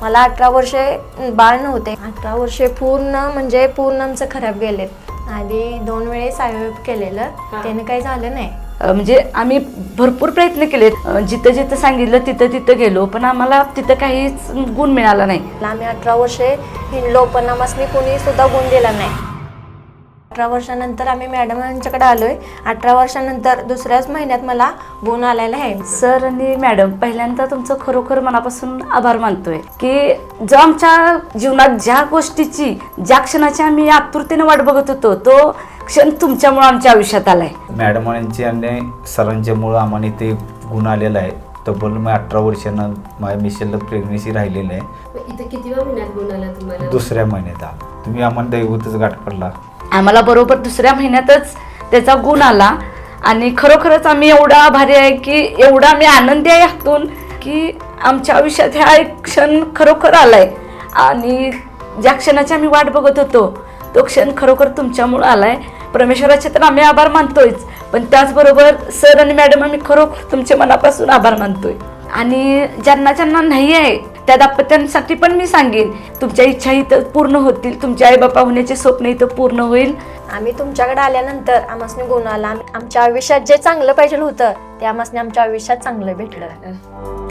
मला 18 वर्षे बाळ नव्हते. 18 वर्षे पूर्ण आमचं खराब गेलेत. आधी 2 वेळेस आयव्हीएफ केलेलं, त्याने काही झालं नाही. म्हणजे आम्ही भरपूर प्रयत्न केले, जिथं जिथं सांगितलं तिथं तिथं गेलो, पण आम्हाला तिथं काहीच गुण मिळाला नाही. आम्ही 18 वर्षे हिंडलो, पण आम्हाला कोणी सुद्धा गुण दिला नाही. 18 वर्षानंतर आम्ही मॅडमांच्याकडे आलोय. 18 वर्षानंतर दुसऱ्याच महिन्यात मला गुण आलेला आहे. सर आणि मॅडम, पहिल्यांदा तुमचं खरोखर मनापासून आभार मानतोय की जो आमच्या जीवनात ज्या गोष्टीची ज्या क्षणाची आम्ही आतुरतेने वाट बघत होतो, तो क्षण तुमच्यामुळे आमच्या आयुष्यात आलाय. मॅडमांची आणि सरांच्यामुळं आम्हाला ते गुण आलेला आहे. तब्बल मी 18 वर्षानं माझ्या मिशेलला प्रेग्नेन्सी राहिलेलं आहे. इथे किती महिन्यात गुण आला तुम्हाला? दुसऱ्या महिन्यात तुम्ही आम्हाला दैवतच गाठ पडला. आम्हाला बरोबर दुसऱ्या महिन्यातच त्याचा गुण आला आणि खरोखरच आम्ही एवढा आभारी आहे की एवढा आम्ही आनंदी आहे यातून की आमच्या आयुष्यात हा एक क्षण खरोखर आलाय. आणि ज्या क्षणाची आम्ही वाट बघत होतो तो क्षण खरोखर तुमच्यामुळे आलाय. परमेश्वराचे तर आम्ही आभार मानतोयच, पण त्याचबरोबर सर आणि मॅडम आम्ही खरोखर तुमच्या मनापासून आभार मानतोय. आणि ज्यांना ज्यांना नाही आहे त्या दाम्पत्यांसाठी पण मी सांगेन, तुमच्या इच्छा इथं पूर्ण होतील, तुमच्या आई बापा होण्याचे स्वप्न इथं पूर्ण होईल. आम्ही तुमच्याकडे आल्यानंतर आम्हाला गुण आला. आमच्या आयुष्यात जे चांगलं पाहिजे होतं ते आम्हाला आमच्या आयुष्यात चांगलं भेटलं.